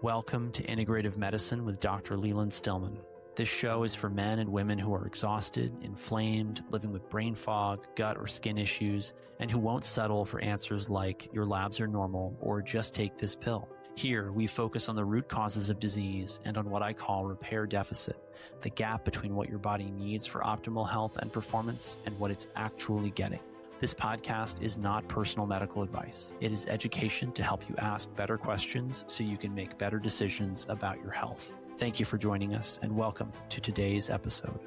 Welcome to Integrative Medicine with Dr. Leland Stillman. This show is for men and women who are exhausted, inflamed, living with brain fog, gut or skin issues, and who won't settle for answers like your labs are normal or just take this pill. Here, we focus on the root causes of disease and on what I call repair deficit, the gap between what your body needs for optimal health and performance and what it's actually getting. This podcast is not personal medical advice. It is education to help you ask better questions so you can make better decisions about your health. Thank you for joining us and welcome to today's episode.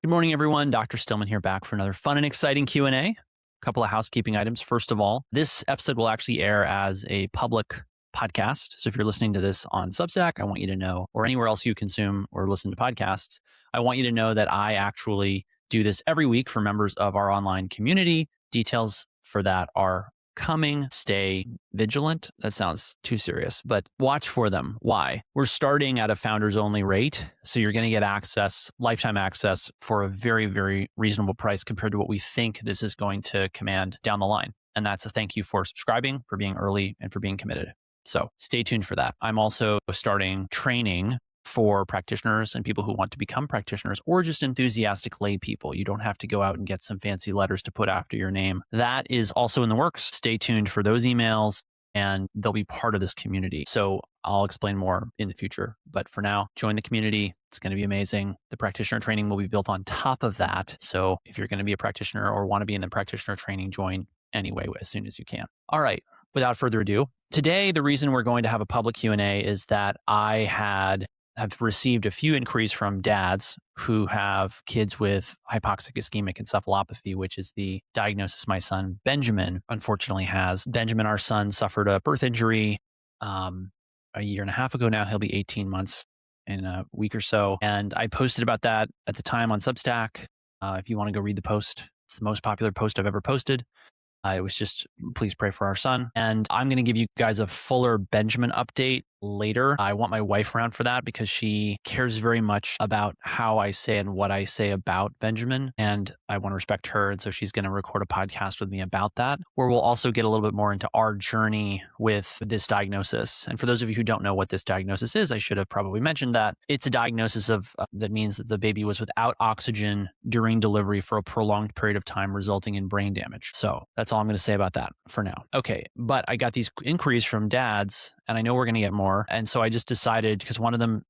Good morning, everyone. Dr. Stillman here, back for another fun and exciting Q&A. A couple of housekeeping items. First of all, this episode will actually air as a public podcast. So if you're listening to this on Substack, I want you to know, or anywhere else you consume or listen to podcasts, I want you to know that I actually do this every week for members of our online community. Details for that are coming. Stay vigilant. That sounds too serious, but watch for them. Why? We're starting at a founders only rate. So you're going to get access, lifetime access for a very, very reasonable price compared to what we think this is going to command down the line. And that's a thank you for subscribing, for being early, and for being committed. So stay tuned for that. I'm also starting training for practitioners and people who want to become practitioners or just enthusiastic lay people. You don't have to go out and get some fancy letters to put after your name. That is also in the works. Stay tuned for those emails and they'll be part of this community. So I'll explain more in the future. But for now, join the community. It's going to be amazing. The practitioner training will be built on top of that. So if you're going to be a practitioner or want to be in the practitioner training, join anyway as soon as you can. All right. Without further ado, today, the reason we're going to have a public Q&A is that I have received a few inquiries from dads who have kids with hypoxic ischemic encephalopathy, which is the diagnosis my son Benjamin unfortunately has. Benjamin, our son, suffered a birth injury a year and a half ago now. He'll be 18 months in a week or so. And I posted about that at the time on Substack. If you want to go read the post, it's the most popular post I've ever posted. It was just, please pray for our son. And I'm going to give you guys a fuller Benjamin update later. I want my wife around for that because she cares very much about how I say and what I say about Benjamin. And I want to respect her. And so she's going to record a podcast with me about that, where we'll also get a little bit more into our journey with this diagnosis. And for those of you who don't know what this diagnosis is, I should have probably mentioned that it's a diagnosis of that means that the baby was without oxygen during delivery for a prolonged period of time, resulting in brain damage. So that's all I'm going to say about that for now. Okay. But I got these inquiries from dads, and I know we're going to get more. And so I just decided, because one of them,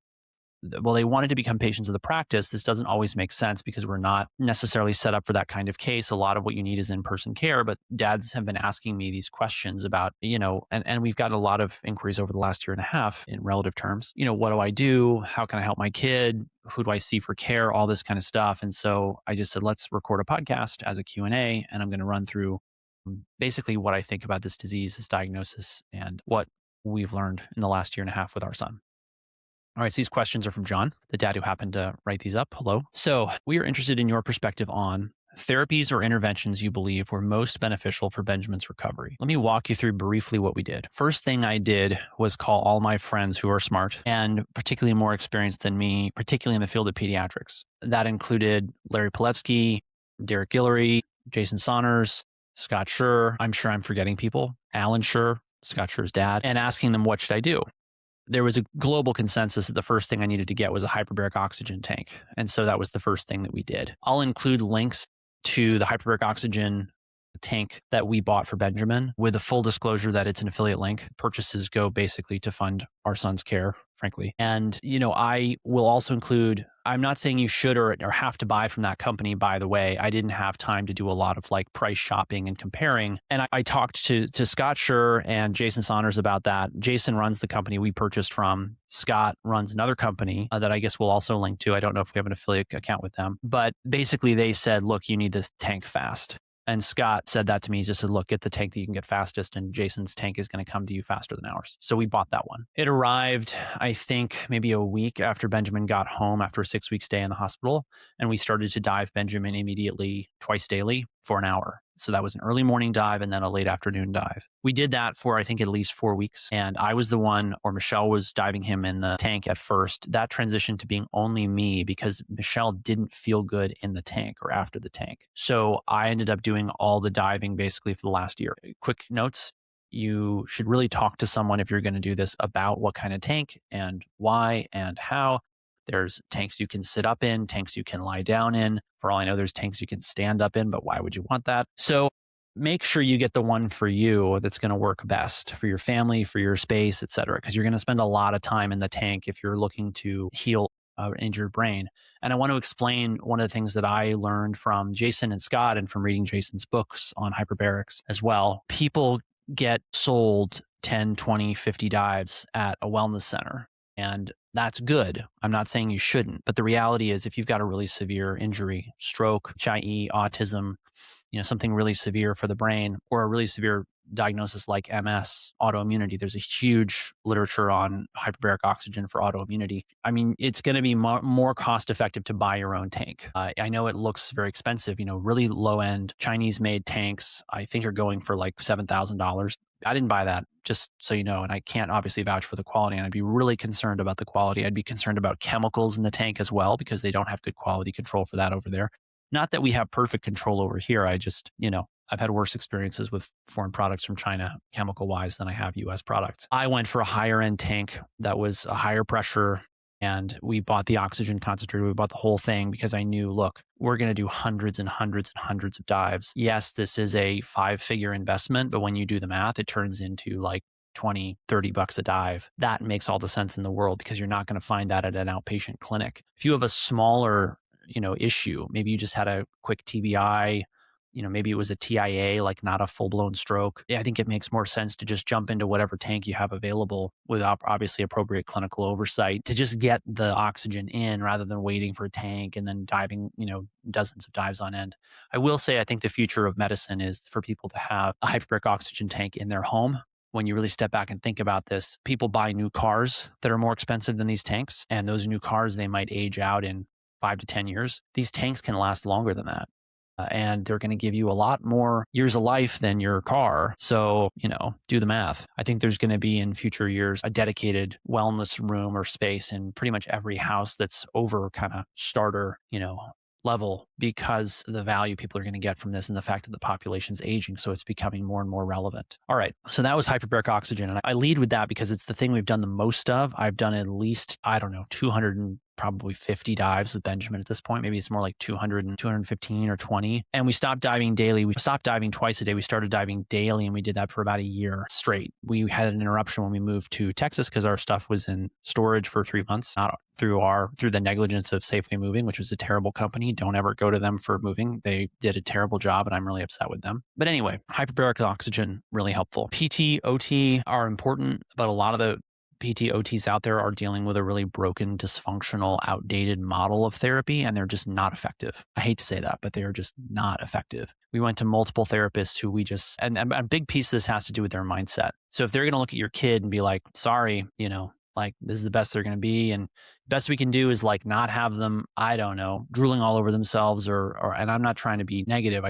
well, they wanted to become patients of the practice. This doesn't always make sense because we're not necessarily set up for that kind of case. A lot of what you need is in-person care, but dads have been asking me these questions about, and we've gotten a lot of inquiries over the last year and a half in relative terms. What do I do? How can I help my kid? Who do I see for care? All this kind of stuff. And so I just said, let's record a podcast as a Q&A, and I'm going to run through basically what I think about this disease, this diagnosis, and what we've learned in the last year and a half with our son. All right, so these questions are from John, the dad who happened to write these up. Hello. So we are interested in your perspective on therapies or interventions you believe were most beneficial for Benjamin's recovery. Let me walk you through briefly what we did. First thing I did was call all my friends who are smart and particularly more experienced than me, particularly in the field of pediatrics. That included Larry Pilevsky, Derek Guillory, Jason Saunders, Scott Schur. I'm sure I'm forgetting people. Alan Schur, Scott Schur's dad, and asking them, what should I do? There was a global consensus that the first thing I needed to get was a hyperbaric oxygen tank. And so that was the first thing that we did. I'll include links to the hyperbaric oxygen tank that we bought for Benjamin, with a full disclosure that it's an affiliate link. Purchases go basically to fund our son's care, frankly. And, I will also include, I'm not saying you should or have to buy from that company, by the way. I didn't have time to do a lot of price shopping and comparing. And I talked to Scott Schur and Jason Saunders about that. Jason runs the company we purchased from. Scott runs another company that I guess we'll also link to. I don't know if we have an affiliate account with them. But basically they said, look, you need this tank fast. And Scott said that to me. He just said, look, get the tank that you can get fastest, and Jason's tank is going to come to you faster than ours. So we bought that one. It arrived, I think, maybe a week after Benjamin got home after a 6-week stay in the hospital. And we started to dive Benjamin immediately, twice daily for an hour. So that was an early morning dive and then a late afternoon dive. We did that for, I think, at least 4 weeks. And I was the one, or Michelle was diving him in the tank at first. That transitioned to being only me because Michelle didn't feel good in the tank or after the tank. So I ended up doing all the diving basically for the last year. Quick notes. you should really talk to someone if you're going to do this about what kind of tank and why and how. There's tanks you can sit up in, tanks you can lie down in. For all I know, there's tanks you can stand up in, but why would you want that? So make sure you get the one for you that's going to work best for your family, for your space, et cetera, because you're going to spend a lot of time in the tank if you're looking to heal an injured brain. And I want to explain one of the things that I learned from Jason and Scott and from reading Jason's books on hyperbarics as well. People get sold 10, 20, 50 dives at a wellness center. And that's good. I'm not saying you shouldn't, but the reality is if you've got a really severe injury, stroke, HIE, autism, something really severe for the brain, or a really severe diagnosis like MS, autoimmunity. There's a huge literature on hyperbaric oxygen for autoimmunity. I mean, it's going to be more cost effective to buy your own tank. I know it looks very expensive. Really low end Chinese made tanks, I think are going for like $7,000. I didn't buy that, just so you know, and I can't obviously vouch for the quality, and I'd be really concerned about the quality. I'd be concerned about chemicals in the tank as well, because they don't have good quality control for that over there. Not that we have perfect control over here. I just, I've had worse experiences with foreign products from China, chemical wise, than I have US products. I went for a higher end tank that was a higher pressure, and we bought the oxygen concentrator. We bought the whole thing because I knew, look, we're going to do hundreds and hundreds and hundreds of dives. Yes, this is a 5-figure investment, but when you do the math, it turns into like 20, 30 bucks a dive. That makes all the sense in the world, because you're not going to find that at an outpatient clinic. If you have a smaller issue, maybe you just had a quick TBI, maybe it was a TIA, like not a full-blown stroke. I think it makes more sense to just jump into whatever tank you have available with obviously appropriate clinical oversight to just get the oxygen in, rather than waiting for a tank and then diving, dozens of dives on end. I will say, I think the future of medicine is for people to have a hyperbaric oxygen tank in their home. When you really step back and think about this, people buy new cars that are more expensive than these tanks, and those new cars, they might age out in 5 to 10 years. These tanks can last longer than that. And they're going to give you a lot more years of life than your car. So, do the math. I think there's going to be in future years a dedicated wellness room or space in pretty much every house that's over kind of starter, level, because the value people are going to get from this and the fact that the population's aging. So it's becoming more and more relevant. All right. So that was hyperbaric oxygen. And I lead with that because it's the thing we've done the most of. I've done at least, 200 and probably 50 dives with Benjamin at this point. Maybe it's more like 200 and 215 or 20. And we stopped diving daily. We stopped diving twice a day. We started diving daily, and we did that for about a year straight. We had an interruption when we moved to Texas because our stuff was in storage for 3 months, not through the negligence of Safeway Moving, which was a terrible company. Don't ever go to them for moving. They did a terrible job, and I'm really upset with them. But anyway, hyperbaric oxygen, really helpful. PT, OT are important, but a lot of the PT OTs out there are dealing with a really broken, dysfunctional, outdated model of therapy, and they're just not effective. I hate to say that, but they are just not effective. We went to multiple therapists who and a big piece of this has to do with their mindset. So if they're going to look at your kid and be like, sorry, like this is the best they're going to be, and best we can do is like not have them, drooling all over themselves and I'm not trying to be negative.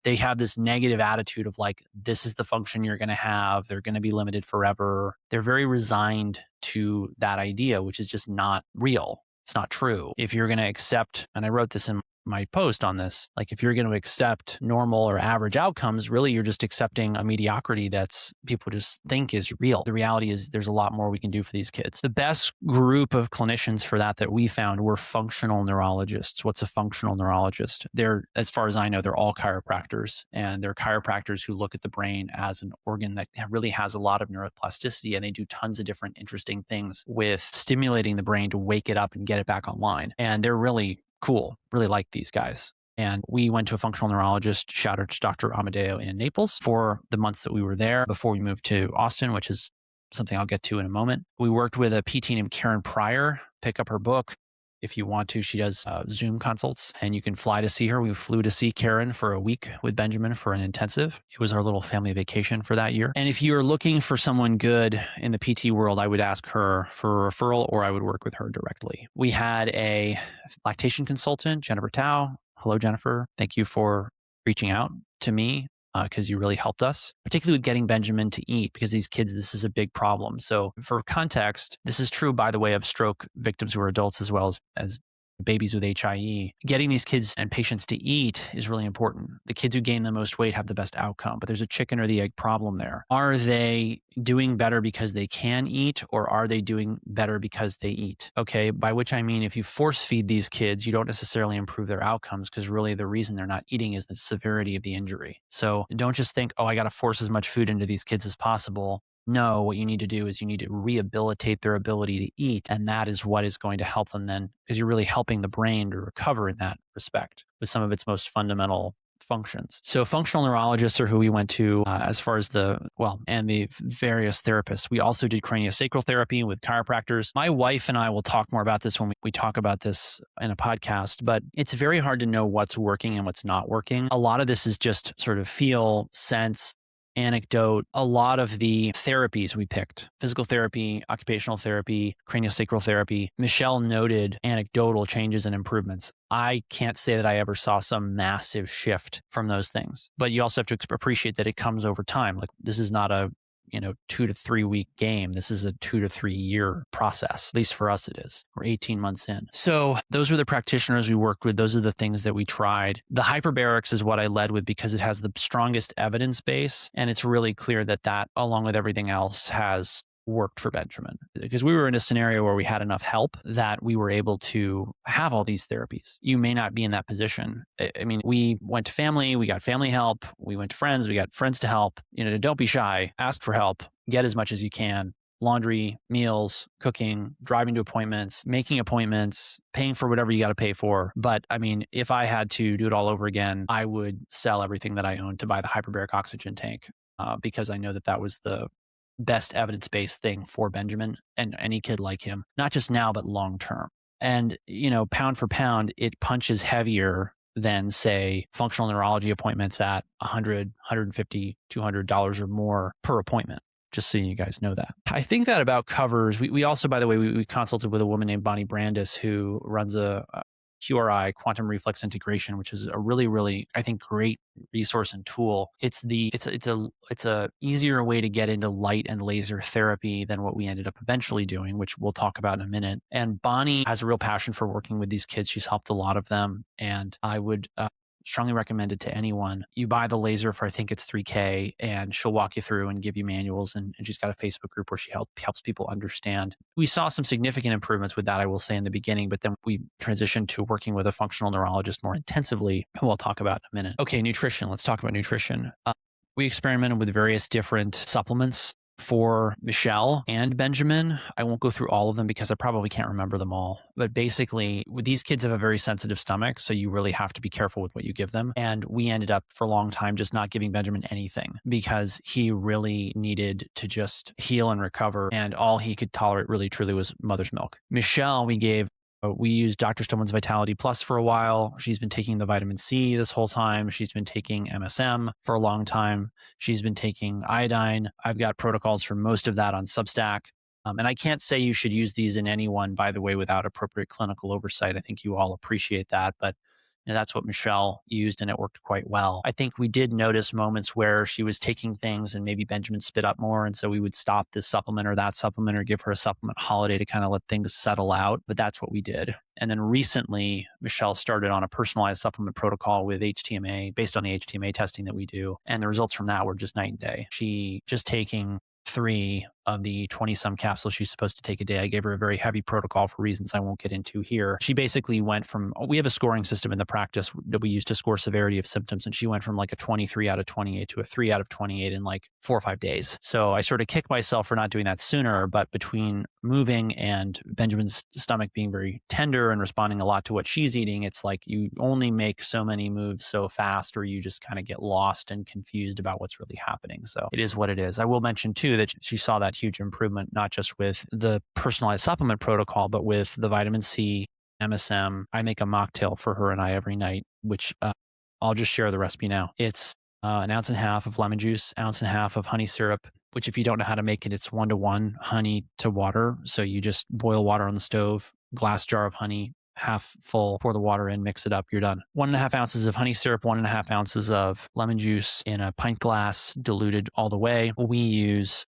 They have this negative attitude of like, this is the function you're going to have. They're going to be limited forever. They're very resigned to that idea, which is just not real. It's not true. If you're going to accept, and I wrote this in my post on this, like if you're going to accept normal or average outcomes, really you're just accepting a mediocrity that's people just think is real. The reality is there's a lot more we can do for these kids. The best group of clinicians for that we found were functional neurologists. What's a functional neurologist? They're, as far as I know, they're all chiropractors, and they're chiropractors who look at the brain as an organ that really has a lot of neuroplasticity, and they do tons of different interesting things with stimulating the brain to wake it up and get it back online. And they're really cool, really like these guys. And we went to a functional neurologist, shout out to Dr. Amadeo in Naples, for the months that we were there before we moved to Austin, which is something I'll get to in a moment. We worked with a PT named Karen Pryor. Pick up her book if you want to. She does Zoom consults, and you can fly to see her. We flew to see Karen for a week with Benjamin for an intensive. It was our little family vacation for that year. And if you're looking for someone good in the PT world, I would ask her for a referral, or I would work with her directly. We had a lactation consultant, Jennifer Tao. Hello, Jennifer. Thank you for reaching out to me, because you really helped us, particularly with getting Benjamin to eat, because these kids, this is a big problem. So for context, this is true, by the way, of stroke victims who are adults as well as babies with HIE. Getting these kids and patients to eat is really important. The kids who gain the most weight have the best outcome, but there's a chicken or the egg problem there. Are they doing better because they can eat, or are they doing better because they eat? Okay, by which I mean if you force feed these kids, you don't necessarily improve their outcomes, because really the reason they're not eating is the severity of the injury. So don't just think, oh, I got to force as much food into these kids as possible. No, what you need to do is you need to rehabilitate their ability to eat. And that is what is going to help them then, because you're really helping the brain to recover in that respect with some of its most fundamental functions. So functional neurologists are who we went to as far as and the various therapists. We also did craniosacral therapy with chiropractors. My wife and I will talk more about this when we talk about this in a podcast, but it's very hard to know what's working and what's not working. A lot of this is just sort of feel, sense, anecdote. A lot of the therapies we picked, physical therapy, occupational therapy, craniosacral therapy, Michelle noted anecdotal changes and improvements. I can't say that I ever saw some massive shift from those things, but you also have to appreciate that it comes over time. Like, this is not a 2 to 3 week game. This is a 2 to 3 year process. At least for us, it is. We're 18 months in. So those were the practitioners we worked with. Those are the things that we tried. The hyperbarics is what I led with because it has the strongest evidence base. And it's really clear that along with everything else, has worked for Benjamin, because we were in a scenario where we had enough help that we were able to have all these therapies. You may not be in that position. I mean, we went to family, we got family help, we went to friends, we got friends to help. Don't be shy, ask for help, get as much as you can. Laundry, meals, cooking, driving to appointments, making appointments, paying for whatever you got to pay for. But I mean, if I had to do it all over again, I would sell everything that I owned to buy the hyperbaric oxygen tank, because I know that was the best evidence-based thing for Benjamin and any kid like him, not just now, but long term. And, pound for pound, it punches heavier than, say, functional neurology appointments at $100, $150, $200 or more per appointment. Just so you guys know that. I think that about covers. We also, by the way, we consulted with a woman named Bonnie Brandis, who runs a QRI, quantum reflex integration, which is a really, really, I think, great resource and tool. It's a easier way to get into light and laser therapy than what we ended up eventually doing, which we'll talk about in a minute. And Bonnie has a real passion for working with these kids. She's helped a lot of them, and I would strongly recommend it to anyone. You buy the laser for, I think it's $3,000, and she'll walk you through and give you manuals. And she's got a Facebook group where she helps people understand. We saw some significant improvements with that, I will say, in the beginning, but then we transitioned to working with a functional neurologist more intensively, who I'll talk about in a minute. Okay, nutrition. Let's talk about nutrition. We experimented with various different supplements for Michelle and Benjamin. I won't go through all of them because I probably can't remember them all. But basically, these kids have a very sensitive stomach, so you really have to be careful with what you give them. And we ended up for a long time just not giving Benjamin anything because he really needed to just heal and recover. And all he could tolerate really truly was mother's milk. Michelle, we used Dr. Stillman's Vitality Plus for a while. She's been taking the vitamin C this whole time. She's been taking MSM for a long time. She's been taking iodine. I've got protocols for most of that on Substack. And I can't say you should use these in anyone, by the way, without appropriate clinical oversight. I think you all appreciate that. But that's what Michelle used, and it worked quite well. I think we did notice moments where she was taking things and maybe Benjamin spit up more. And so we would stop this supplement or that supplement or give her a supplement holiday to kind of let things settle out. But that's what we did. And then recently, Michelle started on a personalized supplement protocol with HTMA based on the HTMA testing that we do. And the results from that were just night and day. She just taking 3 of the 20-some capsules she's supposed to take a day. I gave her a very heavy protocol for reasons I won't get into here. She basically went from, we have a scoring system in the practice that we use to score severity of symptoms, and she went from like a 23 out of 28 to a 3 out of 28 in like 4 or 5 days. So I sort of kicked myself for not doing that sooner, but between moving and Benjamin's stomach being very tender and responding a lot to what she's eating, it's like you only make so many moves so fast, or you just kind of get lost and confused about what's really happening. So it is what it is. I will mention too that she saw that huge improvement, not just with the personalized supplement protocol, but with the vitamin C, MSM. I make a mocktail for her and I every night, which I'll just share the recipe now. It's an ounce and a half of lemon juice, ounce and a half of honey syrup, which if you don't know how to make it, it's 1-to-1 honey to water. So you just boil water on the stove, glass jar of honey, half full, pour the water in, mix it up, you're done. 1.5 ounces of honey syrup, 1.5 ounces of lemon juice in a pint glass, diluted all the way. We use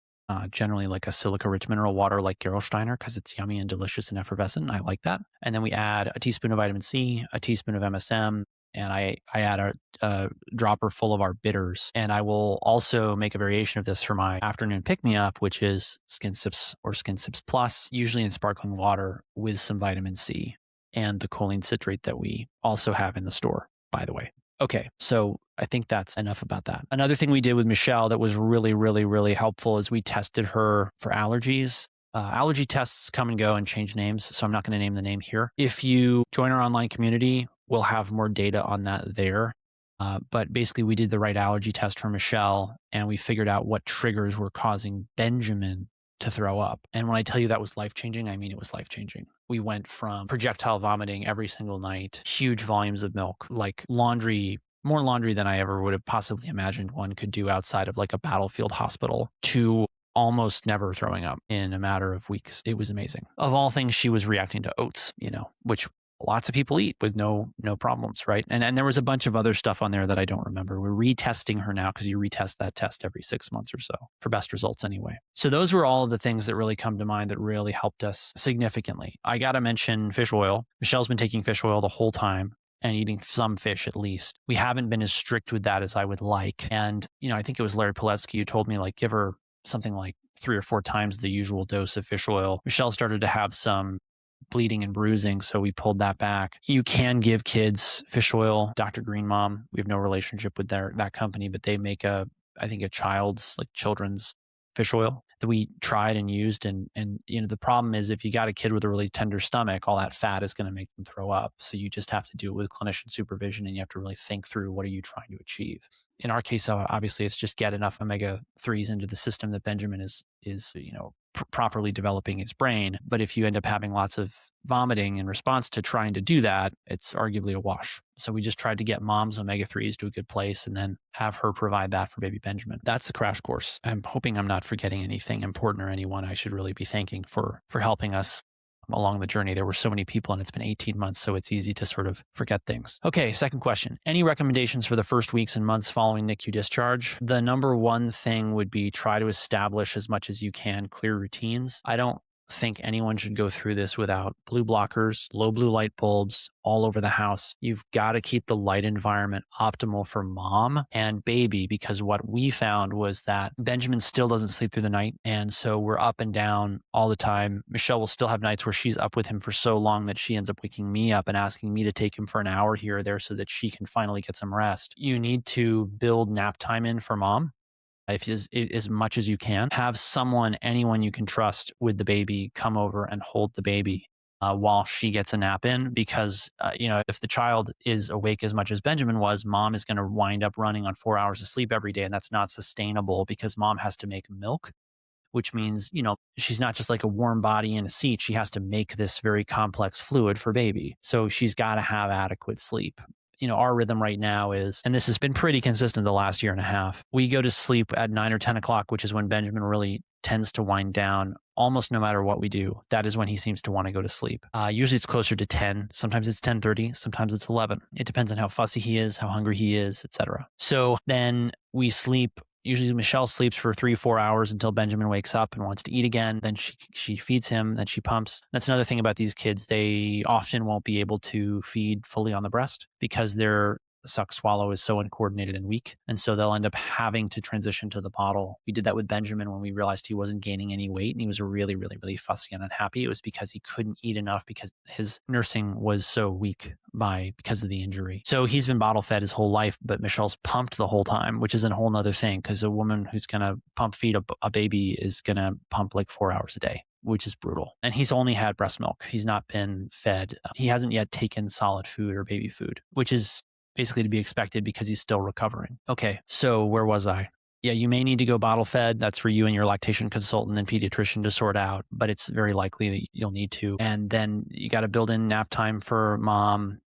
generally like a silica-rich mineral water like Gerolsteiner because it's yummy and delicious and effervescent. I like that. And then we add a teaspoon of vitamin C, a teaspoon of MSM, and I add a dropper full of our bitters. And I will also make a variation of this for my afternoon pick-me-up, which is Skin Sips or Skin Sips Plus, usually in sparkling water with some vitamin C and the choline citrate that we also have in the store, by the way. Okay, so I think that's enough about that. Another thing we did with Michelle that was really, really, really helpful is we tested her for allergies. Allergy tests come and go and change names, so I'm not going to name the name here. If you join our online community, we'll have more data on that there. But basically, we did the right allergy test for Michelle, and we figured out what triggers were causing Benjamin to throw up. And when I tell you that was life-changing, I mean it was life-changing. We went from projectile vomiting every single night, huge volumes of milk, like laundry, more laundry than I ever would have possibly imagined one could do outside of like a battlefield hospital, to almost never throwing up in a matter of weeks. It was amazing. Of all things, she was reacting to oats, which lots of people eat with no problems, right? And there was a bunch of other stuff on there that I don't remember. We're retesting her now because you retest that test every 6 months or so for best results anyway. So those were all of the things that really come to mind that really helped us significantly. I got to mention fish oil. Michelle's been taking fish oil the whole time and eating some fish at least. We haven't been as strict with that as I would like. And, I think it was Larry Pilevsky who told me like, give her something like 3 or 4 times the usual dose of fish oil. Michelle started to have some bleeding and bruising, so we pulled that back. You can give kids fish oil. Dr. Green Mom, we have no relationship with that company, but they make a children's fish oil that we tried and used. And the problem is if you got a kid with a really tender stomach, all that fat is going to make them throw up. So you just have to do it with clinician supervision, and you have to really think through what are you trying to achieve. In our case, obviously, it's just get enough omega-3s into the system that Benjamin is properly developing his brain. But if you end up having lots of vomiting in response to trying to do that, it's arguably a wash. So we just tried to get mom's omega-3s to a good place and then have her provide that for baby Benjamin. That's the crash course. I'm hoping I'm not forgetting anything important or anyone I should really be thanking for helping us along the journey. There were so many people and it's been 18 months, so it's easy to sort of forget things. Okay, second question. Any recommendations for the first weeks and months following NICU discharge? The number one thing would be try to establish as much as you can clear routines. I don't think anyone should go through this without blue blockers, low blue light bulbs all over the house. You've got to keep the light environment optimal for mom and baby, because what we found was that Benjamin still doesn't sleep through the night. And so we're up and down all the time. Michelle will still have nights where she's up with him for so long that she ends up waking me up and asking me to take him for an hour here or there so that she can finally get some rest. You need to build nap time in for mom. As much as you can, have anyone you can trust with the baby come over and hold the baby while she gets a nap in, because if the child is awake as much as Benjamin was, mom is going to wind up running on 4 hours of sleep every day, and that's not sustainable because mom has to make milk, which means she's not just like a warm body in a seat. She has to make this very complex fluid for baby, so she's got to have adequate sleep. Our rhythm right now is, and this has been pretty consistent the last year and a half, we go to sleep at 9 or 10 o'clock, which is when Benjamin really tends to wind down almost no matter what we do. That is when he seems to want to go to sleep. Usually it's closer to 10. Sometimes it's 10:30. Sometimes it's 11. It depends on how fussy he is, how hungry he is, etc. So then we sleep. Usually Michelle sleeps for 3-4 hours until Benjamin wakes up and wants to eat again. Then she feeds him, then she pumps. That's another thing about these kids. They often won't be able to feed fully on the breast because their suck swallow is so uncoordinated and weak. And so they'll end up having to transition to the bottle. We did that with Benjamin when we realized he wasn't gaining any weight and he was really, really, really fussy and unhappy. It was because he couldn't eat enough because his nursing was so weak because of the injury. So he's been bottle fed his whole life, but Michelle's pumped the whole time, which is a whole nother thing, because a woman who's going to pump feed a baby is going to pump like 4 hours a day, which is brutal. And he's only had breast milk. He's not been fed. He hasn't yet taken solid food or baby food, which is basically to be expected because he's still recovering. Okay, so where was I? Yeah, you may need to go bottle fed. That's for you and your lactation consultant and pediatrician to sort out, but it's very likely that you'll need to. And then you got to build in nap time for mom,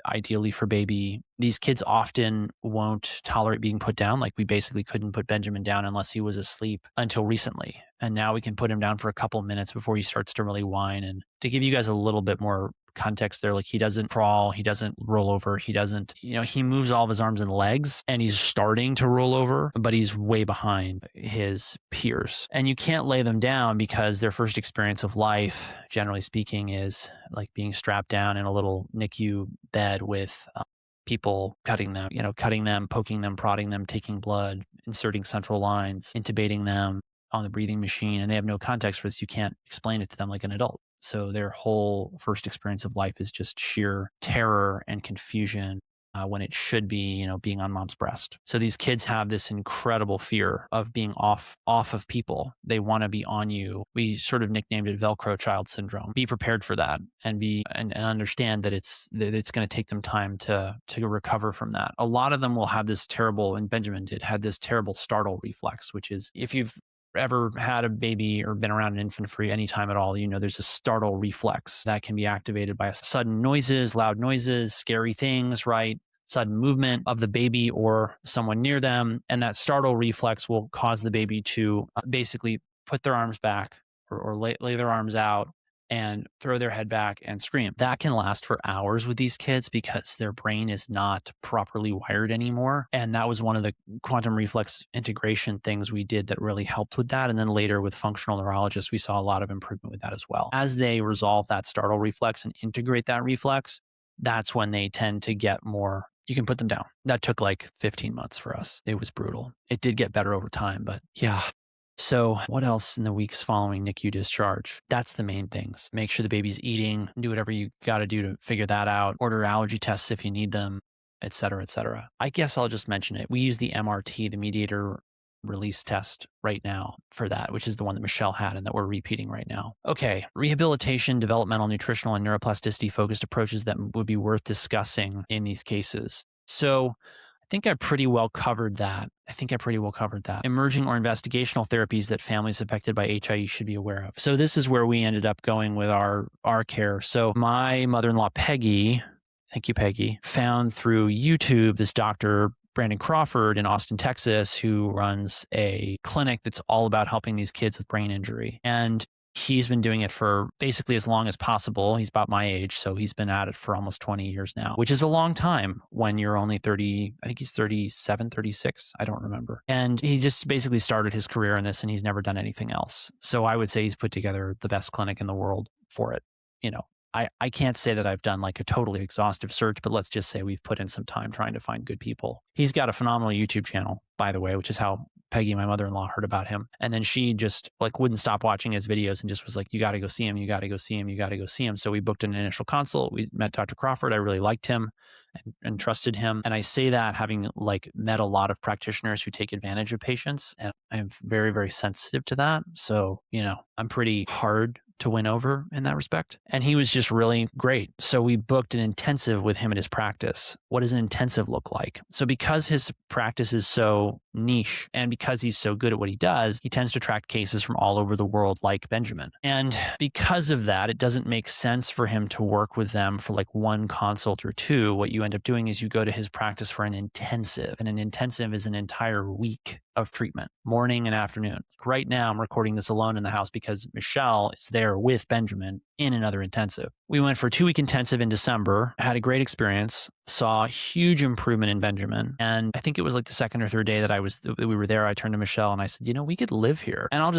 ideally for baby. These kids often won't tolerate being put down. Like we basically couldn't put Benjamin down unless he was asleep until recently. And now we can put him down for a couple minutes before he starts to really whine. And to give you guys a little bit more context there. Like he doesn't crawl, he doesn't roll over, he doesn't, he moves all of his arms and legs and he's starting to roll over, but he's way behind his peers. And you can't lay them down because their first experience of life, generally speaking, is like being strapped down in a little NICU bed with people cutting them, poking them, prodding them, taking blood, inserting central lines, intubating them on the breathing machine. And they have no context for this. You can't explain it to them like an adult. So their whole first experience of life is just sheer terror and confusion when it should be, being on mom's breast. So these kids have this incredible fear of being off of people. They want to be on you. We sort of nicknamed it Velcro child syndrome. Be prepared for that and understand that it's going to take them time to recover from that. A lot of them will have this terrible, and Benjamin had this terrible startle reflex, which is if you've ever had a baby or been around an infant for any time at all, there's a startle reflex that can be activated by sudden noises, loud noises, scary things, right? Sudden movement of the baby or someone near them. And that startle reflex will cause the baby to basically put their arms back or lay their arms out and throw their head back and scream. That can last for hours with these kids because their brain is not properly wired anymore. And that was one of the quantum reflex integration things we did that really helped with that. And then later with functional neurologists, we saw a lot of improvement with that as well. As they resolve that startle reflex and integrate that reflex, that's when they tend to get more. You can put them down. That took like 15 months for us. It was brutal. It did get better over time, but yeah. So what else in the weeks following NICU discharge? That's the main things. Make sure the baby's eating, do whatever you got to do to figure that out, order allergy tests if you need them, et cetera, et cetera. I guess I'll just mention it. We use the MRT, the mediator release test right now for that, which is the one that Michelle had and that we're repeating right now. Okay, rehabilitation, developmental, nutritional, and neuroplasticity focused approaches that would be worth discussing in these cases. So I think I pretty well covered that. Emerging or investigational therapies that families affected by HIE should be aware of. So this is where we ended up going with our care. So my mother-in-law, Peggy, thank you, Peggy, found through YouTube this Dr. Brandon Crawford in Austin, Texas, who runs a clinic that's all about helping these kids with brain injury. And he's been doing it for basically as long as possible. He's about my age, so he's been at it for almost 20 years now, which is a long time when you're only 30. I think he's 37, 36. I don't remember. And he just basically started his career in this and he's never done anything else. So I would say he's put together the best clinic in the world for it. I can't say that I've done like a totally exhaustive search, but let's just say we've put in some time trying to find good people. He's got a phenomenal YouTube channel, by the way, which is how Peggy, my mother-in-law, heard about him. And then she just like wouldn't stop watching his videos and just was like, you got to go see him. You got to go see him. You got to go see him. So we booked an initial consult. We met Dr. Crawford. I really liked him and trusted him. And I say that having like met a lot of practitioners who take advantage of patients. And I'm very, very sensitive to that. So, I'm pretty hard to win over in that respect. And he was just really great. So we booked an intensive with him at his practice. What does an intensive look like? So because his practice is so niche and because he's so good at what he does, he tends to attract cases from all over the world like Benjamin. And because of that, it doesn't make sense for him to work with them for like one consult or two. What you end up doing is you go to his practice for an intensive, and an intensive is an entire week of treatment, morning and afternoon. Right now, I'm recording this alone in the house because Michelle is there with Benjamin in another intensive. We went for a 2-week intensive in December, had a great experience, saw a huge improvement in Benjamin. And I think it was like the second or third day that we were there, I turned to Michelle and I said, we could live here. And I'll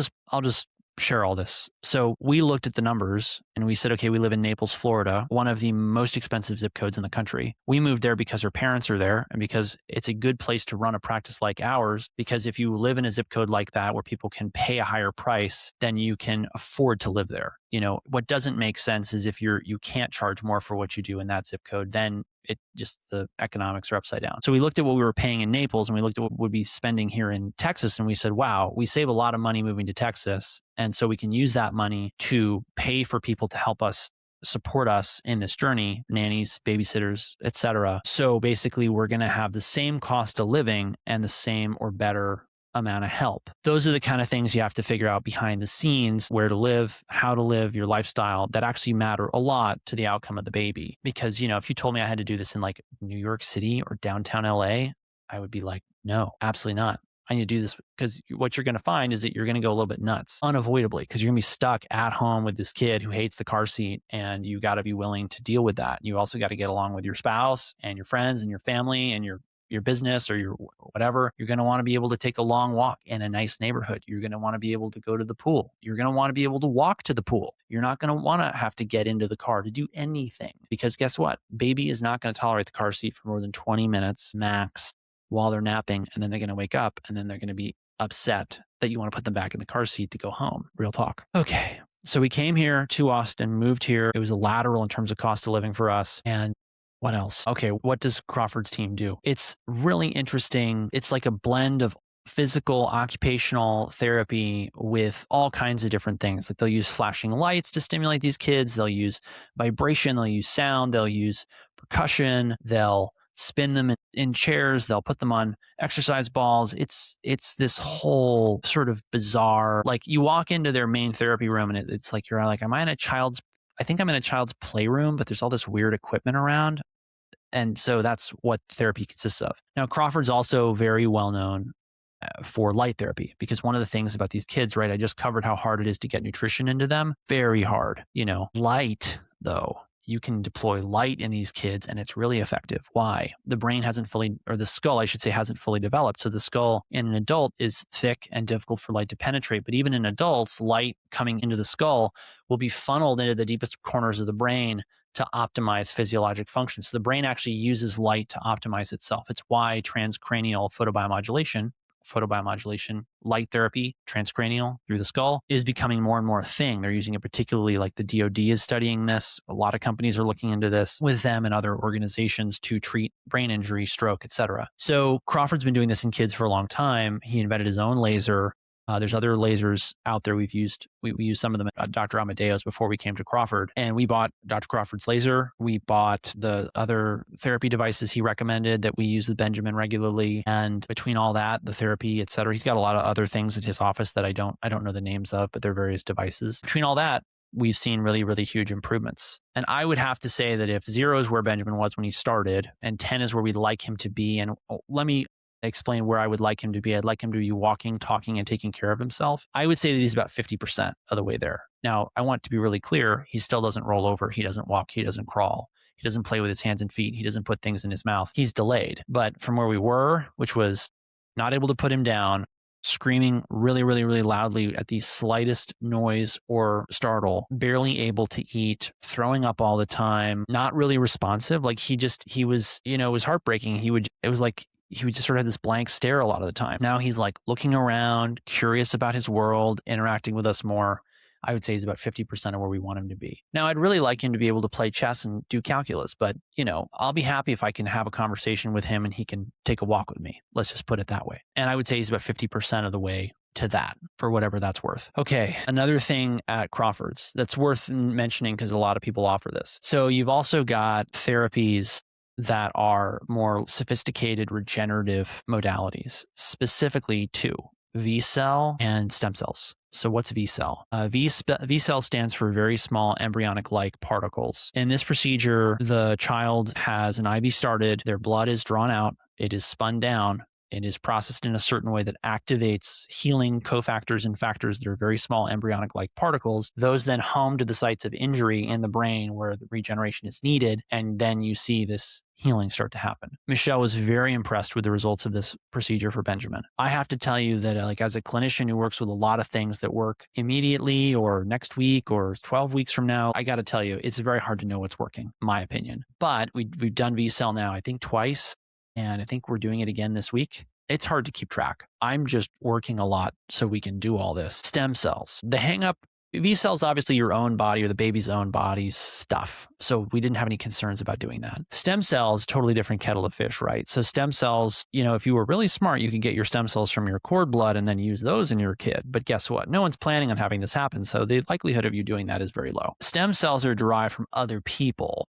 just share all this. So we looked at the numbers and we said, okay, we live in Naples, Florida, one of the most expensive zip codes in the country. We moved there because her parents are there and because it's a good place to run a practice like ours, because if you live in a zip code like that where people can pay a higher price, then you can afford to live there. What doesn't make sense is if you can't charge more for what you do in that zip code, then the economics are upside down. So we looked at what we were paying in Naples and we looked at what we'd be spending here in Texas. And we said, wow, we save a lot of money moving to Texas. And so we can use that money to pay for people to help us support us in this journey, nannies, babysitters, et cetera. So basically we're going to have the same cost of living and the same or better amount of help. Those are the kind of things you have to figure out behind the scenes, where to live, how to live, your lifestyle, that actually matter a lot to the outcome of the baby. Because, if you told me I had to do this in like New York City or downtown LA, I would be like, no, absolutely not. I need to do this, because what you're going to find is that you're going to go a little bit nuts unavoidably, because you're going to be stuck at home with this kid who hates the car seat, and you got to be willing to deal with that. You also got to get along with your spouse and your friends and your family and your business or your whatever. You're going to want to be able to take a long walk in a nice neighborhood. You're going to want to be able to go to the pool. You're going to want to be able to walk to the pool. You're not going to want to have to get into the car to do anything, because guess what? Baby is not going to tolerate the car seat for more than 20 minutes max while they're napping. And then they're going to wake up, and then they're going to be upset that you want to put them back in the car seat to go home. Real talk. Okay. So we came here to Austin, moved here. It was a lateral in terms of cost of living for us. And what else? Okay, what does Crawford's team do? It's really interesting. It's like a blend of physical, occupational therapy with all kinds of different things. Like they'll use flashing lights to stimulate these kids. They'll use vibration. They'll use sound. They'll use percussion. They'll spin them in chairs. They'll put them on exercise balls. It's this whole sort of bizarre, like you walk into their main therapy room and it's like, you're like, I think I'm in a child's playroom, but there's all this weird equipment around. And so that's what therapy consists of. Now, Crawford's also very well known for light therapy, because one of the things about these kids, right? I just covered how hard it is to get nutrition into them. Very hard. Light, though, you can deploy light in these kids and it's really effective. Why? The brain the skull, I should say, hasn't fully developed. So the skull in an adult is thick and difficult for light to penetrate. But even in adults, light coming into the skull will be funneled into the deepest corners of the brain to optimize physiologic function. So the brain actually uses light to optimize itself. It's why transcranial photobiomodulation, light therapy, transcranial through the skull, is becoming more and more a thing. They're using it, particularly like the DoD is studying this. A lot of companies are looking into this with them and other organizations to treat brain injury, stroke, etc. So Crawford's been doing this in kids for a long time. He invented his own laser. There's other lasers out there we've used. We used some of them at Dr. Amadeo's before we came to Crawford. And we bought Dr. Crawford's laser. We bought the other therapy devices he recommended that we use with Benjamin regularly. And between all that, the therapy, et cetera, he's got a lot of other things at his office that I don't know the names of, but they're various devices. Between all that, we've seen really, really huge improvements. And I would have to say that if 0 is where Benjamin was when he started and 10 is where we'd like him to be, and let me explain where I would like him to be. I'd like him to be walking, talking, and taking care of himself. I would say that he's about 50% of the way there. Now, I want to be really clear. He still doesn't roll over. He doesn't walk. He doesn't crawl. He doesn't play with his hands and feet. He doesn't put things in his mouth. He's delayed. But from where we were, which was not able to put him down, screaming really, really, really loudly at the slightest noise or startle, barely able to eat, throwing up all the time, not really responsive. Like he was, it was heartbreaking. He would just sort of have this blank stare a lot of the time. Now he's like looking around, curious about his world, interacting with us more. I would say he's about 50% of where we want him to be. Now, I'd really like him to be able to play chess and do calculus, but I'll be happy if I can have a conversation with him and he can take a walk with me. Let's just put it that way. And I would say he's about 50% of the way to that, for whatever that's worth. Okay, another thing at Crawford's that's worth mentioning, because a lot of people offer this. So you've also got therapies that are more sophisticated regenerative modalities, specifically two, V-cell and stem cells. So what's V-cell? V-cell stands for very small embryonic-like particles. In this procedure, the child has an IV started, their blood is drawn out, it is spun down, it is processed in a certain way that activates healing cofactors and factors that are very small embryonic-like particles. Those then home to the sites of injury in the brain where the regeneration is needed, and then you see this healing start to happen. Michelle was very impressed with the results of this procedure for Benjamin. I have to tell you that as a clinician who works with a lot of things that work immediately or next week or 12 weeks from now, I got to tell you, it's very hard to know what's working, in my opinion. But we've done V-cell now, I think twice, and I think we're doing it again this week. It's hard to keep track. I'm just working a lot so we can do all this. Stem cells. The hang up, V-cell is obviously your own body or the baby's own body's stuff. So we didn't have any concerns about doing that. Stem cells, totally different kettle of fish, right? So stem cells, if you were really smart, you could get your stem cells from your cord blood and then use those in your kid. But guess what? No one's planning on having this happen. So the likelihood of you doing that is very low. Stem cells are derived from other people.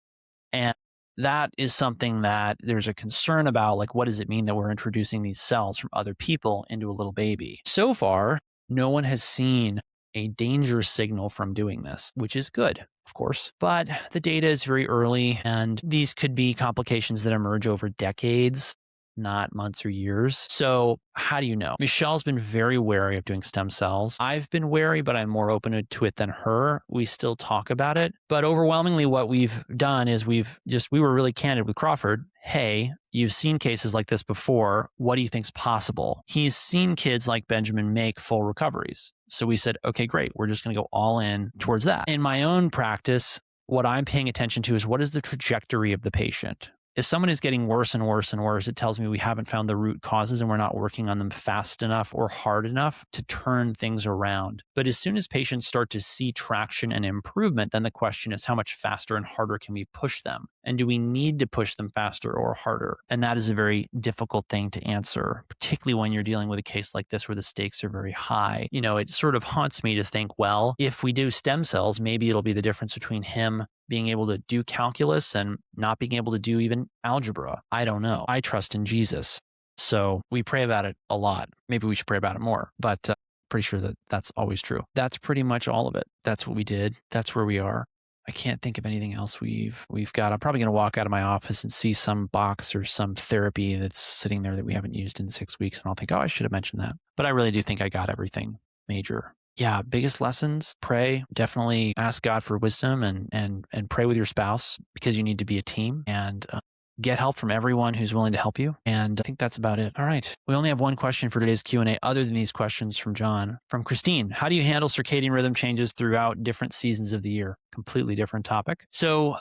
And that is something that there's a concern about, like, what does it mean that we're introducing these cells from other people into a little baby? So far, no one has seen a danger signal from doing this, which is good, of course. But the data is very early, and these could be complications that emerge over decades. not months or years. So how do you know? Michelle's been very wary of doing stem cells. I've been wary, but I'm more open to it than her. We still talk about it. But overwhelmingly, what we've done is we were really candid with Crawford. Hey, you've seen cases like this before. What do you think's possible? He's seen kids like Benjamin make full recoveries. So we said, okay, great. We're just going to go all in towards that. In my own practice, what I'm paying attention to is what is the trajectory of the patient? If someone is getting worse and worse and worse, it tells me we haven't found the root causes and we're not working on them fast enough or hard enough to turn things around. But as soon as patients start to see traction and improvement, then the question is how much faster and harder can we push them? And do we need to push them faster or harder? And that is a very difficult thing to answer, particularly when you're dealing with a case like this where the stakes are very high. It sort of haunts me to think, well, if we do stem cells, maybe it'll be the difference between him being able to do calculus and not being able to do even algebra. I don't know. I trust in Jesus. So we pray about it a lot. Maybe we should pray about it more, but pretty sure that that's always true. That's pretty much all of it. That's what we did. That's where we are. I can't think of anything else we've got. I'm probably going to walk out of my office and see some box or some therapy that's sitting there that we haven't used in 6 weeks. And I'll think, oh, I should have mentioned that. But I really do think I got everything major. Yeah, biggest lessons, pray. Definitely ask God for wisdom and pray with your spouse because you need to be a team and get help from everyone who's willing to help you. And I think that's about it. All right. We only have one question for today's Q&A other than these questions from John. From Christine, how do you handle circadian rhythm changes throughout different seasons of the year? Completely different topic. So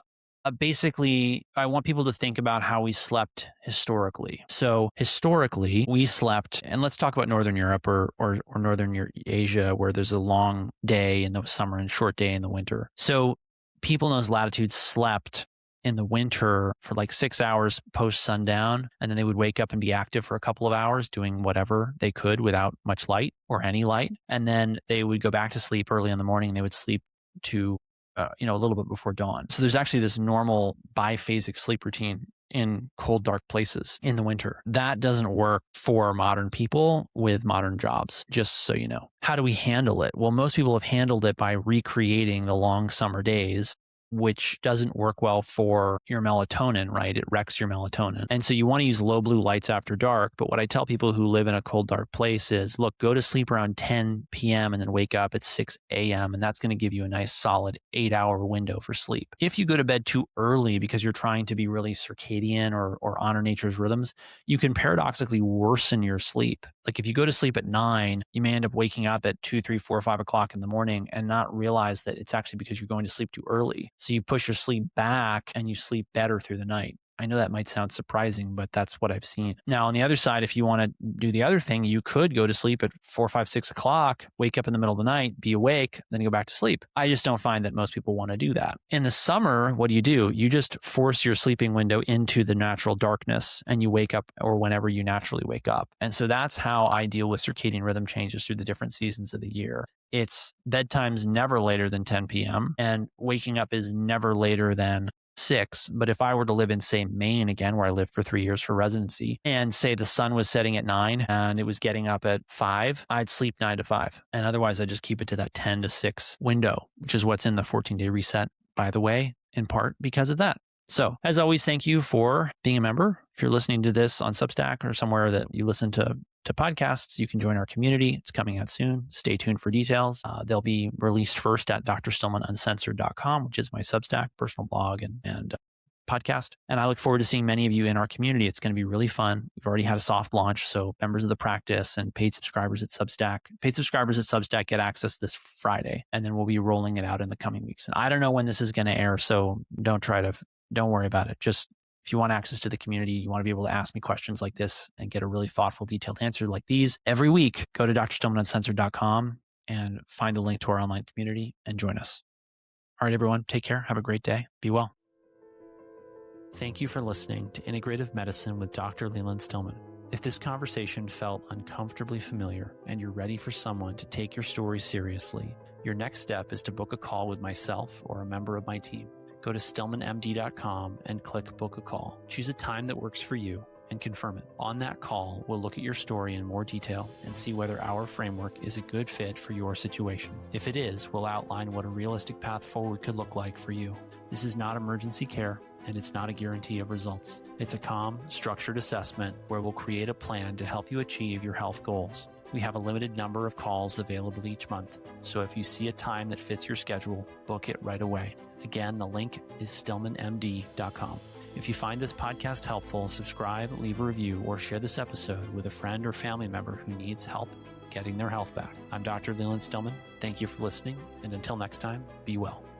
basically, I want people to think about how we slept historically. So historically, we slept, and let's talk about Northern Europe or Northern Asia, where there's a long day in the summer and short day in the winter. So people in those latitudes slept in the winter for like 6 hours post sundown, and then they would wake up and be active for a couple of hours doing whatever they could without much light or any light. And then they would go back to sleep early in the morning and they would sleep to a little bit before dawn. So there's actually this normal biphasic sleep routine in cold, dark places in the winter. That doesn't work for modern people with modern jobs, just so you know. How do we handle it? Well, most people have handled it by recreating the long summer days, which doesn't work well for your melatonin, right? It wrecks your melatonin. And so you want to use low blue lights after dark. But what I tell people who live in a cold, dark place is, look, go to sleep around 10 p.m. and then wake up at 6 a.m. And that's going to give you a nice solid 8-hour window for sleep. If you go to bed too early because you're trying to be really circadian or honor nature's rhythms, you can paradoxically worsen your sleep. Like if you go to sleep at 9, you may end up waking up at 2, 3, 4, 5 o'clock in the morning and not realize that it's actually because you're going to sleep too early. So you push your sleep back and you sleep better through the night. I know that might sound surprising, but that's what I've seen. Now, on the other side, if you want to do the other thing, you could go to sleep at 4, 5, 6 o'clock, wake up in the middle of the night, be awake, then go back to sleep. I just don't find that most people want to do that. In the summer, what do? You just force your sleeping window into the natural darkness and you wake up or whenever you naturally wake up. And so that's how I deal with circadian rhythm changes through the different seasons of the year. It's bedtime's never later than 10 p.m. and waking up is never later than 6. But if I were to live in, say, Maine again, where I lived for 3 years for residency, and say the sun was setting at 9 and it was getting up at 5, I'd sleep 9 to 5. And otherwise, I just keep it to that 10 to 6 window, which is what's in the 14-day reset, by the way, in part because of that. So as always, thank you for being a member. If you're listening to this on Substack or somewhere that you listen to podcasts, you can join our community. It's coming out soon. Stay tuned for details. They'll be released first at drstillmanuncensored.com, which is my Substack, personal blog and podcast. And I look forward to seeing many of you in our community. It's going to be really fun. We've already had a soft launch. So members of the practice and paid subscribers at Substack get access this Friday. And then we'll be rolling it out in the coming weeks. And I don't know when this is going to air. So don't worry about it. Just if you want access to the community, you want to be able to ask me questions like this and get a really thoughtful, detailed answer like these every week, go to drstillmanuncensored.com and find the link to our online community and join us. All right, everyone, take care. Have a great day. Be well. Thank you for listening to Integrative Medicine with Dr. Leland Stillman. If this conversation felt uncomfortably familiar and you're ready for someone to take your story seriously, your next step is to book a call with myself or a member of my team. Go to stillmanmd.com and click book a call. Choose a time that works for you and confirm it. On that call, we'll look at your story in more detail and see whether our framework is a good fit for your situation. If it is, we'll outline what a realistic path forward could look like for you. This is not emergency care. and it's not a guarantee of results. It's a calm, structured assessment where we'll create a plan to help you achieve your health goals. We have a limited number of calls available each month, so if you see a time that fits your schedule, book it right away. Again, the link is stillmanmd.com. If you find this podcast helpful, subscribe, leave a review, or share this episode with a friend or family member who needs help getting their health back. I'm Dr. Leland Stillman. Thank you for listening, and until next time, be well.